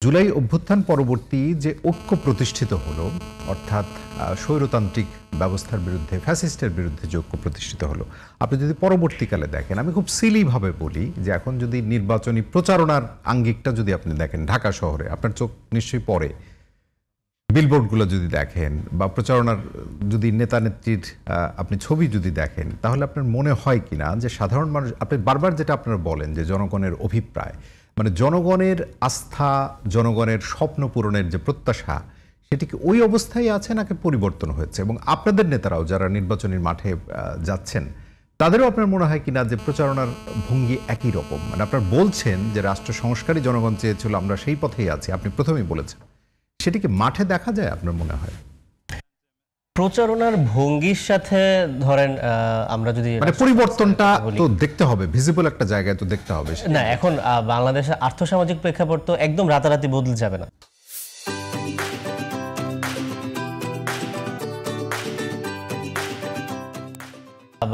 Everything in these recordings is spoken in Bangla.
জুলাই অভ্যুত্থান পরবর্তী যে ঐক্য প্রতিষ্ঠিত হলো, অর্থাৎ স্বৈরতান্ত্রিক ব্যবস্থার বিরুদ্ধে, ফ্যাসিস্টের বিরুদ্ধে যে ঐক্য প্রতিষ্ঠিত হলো, আপনি যদি পরবর্তীকালে দেখেন, আমি খুব সিলিভাবে বলি যে এখন যদি নির্বাচনী প্রচারণার আঙ্গিকটা যদি আপনি দেখেন, ঢাকা শহরে আপনার চোখ নিশ্চয়ই পড়ে, বিলবোর্ডগুলো যদি দেখেন বা প্রচারণার যদি নেতা নেত্রীর আপনি ছবি যদি দেখেন, তাহলে আপনার মনে হয় কিনা যে সাধারণ মানুষ, আপনি বারবার যেটা আপনারা বলেন যে জনগণের অভিপ্রায়, মানে জনগণের আস্থা, জনগণের স্বপ্ন পূরণের যে প্রত্যাশা, সেটি কি ওই অবস্থায় আছে নাকি পরিবর্তন হয়েছে? এবং আপনাদের নেতারাও যারা নির্বাচনী মাঠে যাচ্ছেন, তাদেরও আপনার মনে হয় কিনা যে প্রচারণার ভঙ্গি একই রকম? মানে আপনার বলছেন যে রাষ্ট্র সংস্কারই জনগণ চেয়েছিল, আমরা সেই পথেই আছি, আপনি প্রথমেই বলেছেন, সেটি কি মাঠে দেখা যায় আপনার মনে হয়? প্রচারণার ভঙ্গির সাথে ধরেন আমরা যদি মানে পরিবর্তনটা তো দেখতে হবে, ভিজিবল একটা জায়গায় তো দেখতে হবে না। এখন বাংলাদেশের আর্থসামাজিক প্রেক্ষাপট তো একদম রাতারাতি বদলে যাবে না।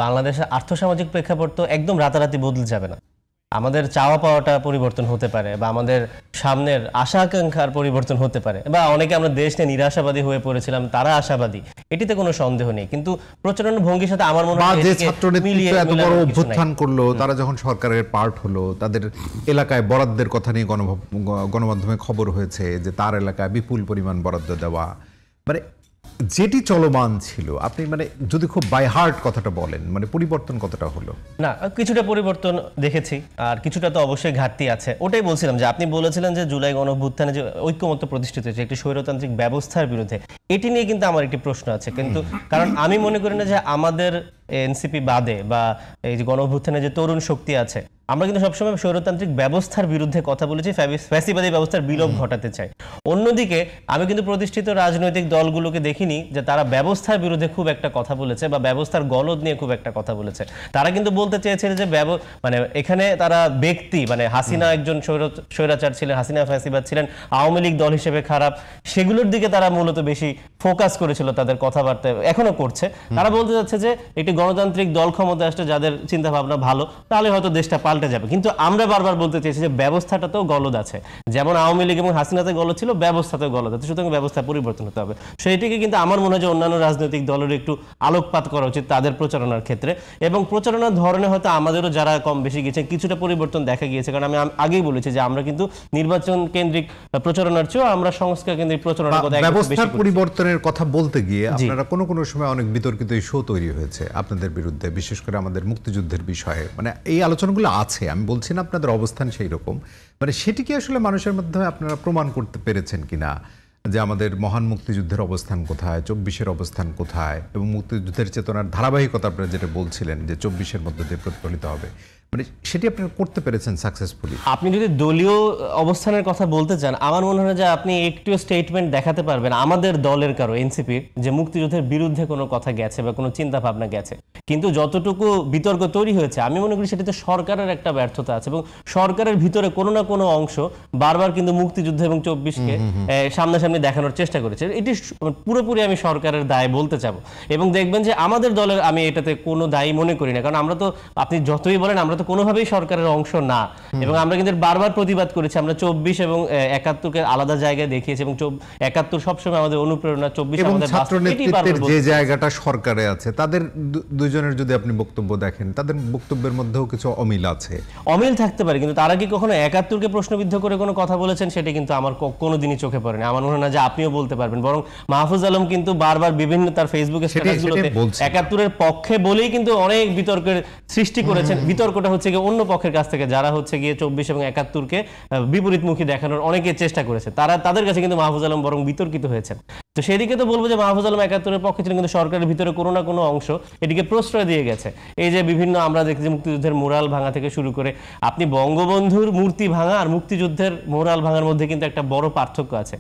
বাংলাদেশের আর্থসামাজিক প্রেক্ষাপট তো একদম রাতারাতি বদলে যাবে না। আমাদের চাওয়া পাওয়াটা পরিবর্তন হতে পারে, বা আমাদের সামনের আশা আকাঙ্ক্ষার পরিবর্তন হতে পারে, বা অনেকে আমরা দেশ নিয়ে নিরাশাবাদী হয়ে পড়েছিলাম, তারা আশাবাদী, এটিতে কোনো সন্দেহ নেই। কিন্তু প্রচলন ভঙ্গির সাথে আমার মনে হয় যে ছাত্র নেতৃত্ব এত বড় অভ্যুত্থান করলো, তারা যখন সরকারের পার্ট হলো, তাদের এলাকায় বরাদ্দের কথা নিয়ে গণমাধ্যমে খবর হয়েছে যে তার এলাকায় বিপুল পরিমাণ বরাদ্দ দেওয়া, মানে যেটি চলমান ছিল, আপনি মানে যদি খুব বাই হার্ট কথাটা বলেন, মানে পরিবর্তন কতটা হলো? না, কিছুটা পরিবর্তন দেখেছি, আর কিছুটা তো অবশ্যই ঘাটতি আছে। ওটাই বলছিলাম যে আপনি বলেছিলেন যে জুলাই গণঅভ্যুত্থানে যে ঐক্যমত্য প্রতিষ্ঠিত হয়েছে একটি স্বৈরতান্ত্রিক ব্যবস্থার বিরুদ্ধে, এটি নিয়ে কিন্তু আমার একটি প্রশ্ন আছে। কিন্তু কারণ আমি মনে করি না যে আমাদের এনসিপি বাদে বা এই যে গণঅভ্যুত্থানে যে তরুণ শক্তি আছে, আমরা কিন্তু সবসময় স্বৈরতান্ত্রিক ব্যবস্থার বিরুদ্ধে কথা বলেছি, ফ্যাসিবাদী ব্যবস্থার বিলোপ ঘটাতে চাই। অন্যদিকে আমি কিন্তু প্রতিষ্ঠিত রাজনৈতিক দলগুলোকে দেখিনি যে তারা ব্যবস্থার বিরুদ্ধে খুব একটা কথা বলেছে বা ব্যবস্থার গলদ নিয়ে খুব একটা কথা বলেছে। তারা কিন্তু বলতে চেয়েছে যে মানে এখানে তারা ব্যক্তি, মানে হাসিনা একজন স্বৈরাচার ছিলেন, হাসিনা ফ্যাসিবাদ ছিলেন, আওয়ামী লীগ দল হিসেবে খারাপ, সেগুলোর দিকে তারা মূলত বেশি ফোকাস করেছিল তাদের কথাবার্তায়, এখনো করছে। তারা বলতে যাচ্ছে যে একটি গণতান্ত্রিক দল ক্ষমতায় আসলে যাদের চিন্তা ভাবনা ভালো, তাহলে হয়তো দেশটা পাল্টে যাবে। কিন্তু আমরা বারবার বলতে চেয়েছি যে ব্যবস্থাটাতেও গলদ আছে, যেমন আওয়ামী লীগ এবং হাসিনাতে গলদ ছিল, ব্যবস্থাতেও গলদ আছে, সুতরাং ব্যবস্থা পরিবর্তন হতে হবে। সেইটিকে কিন্তু আমার মনে হয় যে অন্যান্য রাজনৈতিক দলের একটু আলোকপাত করা উচিত তাদের প্রচারণার ক্ষেত্রে, এবং প্রচারণার ধরনে হয়তো আমাদেরও যারা কম বেশি গেছে কিছুটা পরিবর্তন দেখা গিয়েছে। কারণ আমি আগেই বলেছি যে আমরা কিন্তু নির্বাচন কেন্দ্রিক প্রচারণার চেয়েও আমরা সংস্কার কেন্দ্রিক প্রচারণার কথা, ব্যবস্থার পরিবর্তনের কথা বলতে গিয়ে আপনারা কোনো কোনো সময় অনেক বিতর্কিত ইস্যু তৈরি হয়েছে আপনাদের বিরুদ্ধে, বিশেষ করে আমাদের মুক্তিযুদ্ধের বিষয়ে, মানে এই আলোচনাগুলো আছে, আমি বলছি না আপনাদের অবস্থান সেই রকম, মানে সেটি কি আসলে মানুষের মাধ্যমে আপনারা প্রমাণ করতে পেরেছেন কিনা যে আমাদের মহান মুক্তিযুদ্ধের অবস্থান কোথায়, 24-এর অবস্থান কোথায়, এবং মুক্তিযুদ্ধের চেতনার ধারাবাহিকতা আপনারা যেটা বলছিলেন যে 24-এর মধ্যে দিয়ে প্রতিফলিত হবে, মানে সেটি আপনারা করতে পেরেছেন সাকসেসফুলি? আপনি যদি দলীয় অবস্থানের কথা বলতে চান, আমার মনে হয় যে আপনি একটু স্টেটমেন্ট দেখাতে পারবেন আমাদের দলের কারো, এনসিপির, যে মুক্তিযুদ্ধের বিরুদ্ধে কোনো কথা গেছে বা কোনো চিন্তা ভাবনা গেছে। কিন্তু যতটুকু বিতর্ক তৈরি হয়েছে, আমি মনে করি সেটাতে সরকারের একটা ব্যর্থতা আছে, এবং সরকারের ভিতরে কোনো না কোনো অংশ বারবার কিন্তু মুক্তিযুদ্ধ এবং 24-কে সামনাসামনি দেখানোর চেষ্টা করেছে। এটি পুরোপুরি আমি সরকারের দায় বলতে চাবো, এবং দেখবেন যে আমাদের দলের আমি এটাতে কোনো দায়ী মনে করি না। কারণ আমরা তো, আপনি যতই বলেন, আমরা তো কোনোভাবেই সরকারের অংশ না, এবং আমরা কিন্তু বারবার প্রতিবাদ করেছি। আমরা 24 এবং 71-কে আলাদা জায়গায় দেখিয়েছি, এবং 71 সবসময় আমাদের অনুপ্রেরণা, 24 আমাদের ছাত্র নেতৃত্বের যে জায়গাটা সরকারে আছে, তাদের দুইজনের যদি আপনি বক্তব্য দেখেন, তাদের বক্তব্যের মধ্যেও কিছু অমিল আছে। অমিল থাকতে পারে, কিন্তু তারা কি কখনো 71-কে প্রশ্নবিদ্ধ করে কোনো কথা বলেছেন সেটা কিন্তু আমার কোনোদিনই চোখে পড়েনি। আমার মনে হয় না যে আপনিও বলতে পারবেন। বরং মাহফুজ আলম কিন্তু বারবার বিভিন্ন তার ফেসবুকে স্ট্যাটাসগুলোতে 71-এর পক্ষে বলেই কিন্তু অনেক বিতর্কের সৃষ্টি করেছেন। বিতর্কটা হচ্ছে গিয়ে অন্য পক্ষের কাছ থেকে, যারা হচ্ছে গিয়ে 24 এবং 71-কে বিপরীতমুখী দেখানোর অনেকে চেষ্টা করেছে, তাদের কাছে কিন্তু মাহফুজ আলম বরং বিতর্কিত হয়েছেন। তো সেদিকে তো বলবো যে মাহফুজ আলম 71-এর পক্ষে ছিলেন, কিন্তু সরকারের ভিতরে কোনো না কোনো অংশ এটিকে প্রশ্রয় দিয়ে গেছে। এই যে বিভিন্ন আমরা দেখছি মুক্তিযুদ্ধের মোরাল ভাঙা থেকে শুরু করে, আপনি বঙ্গবন্ধুর মূর্তি ভাঙা আর মুক্তিযুদ্ধের মোরাল ভাঙার মধ্যে কিন্তু একটা বড় পার্থক্য আছে।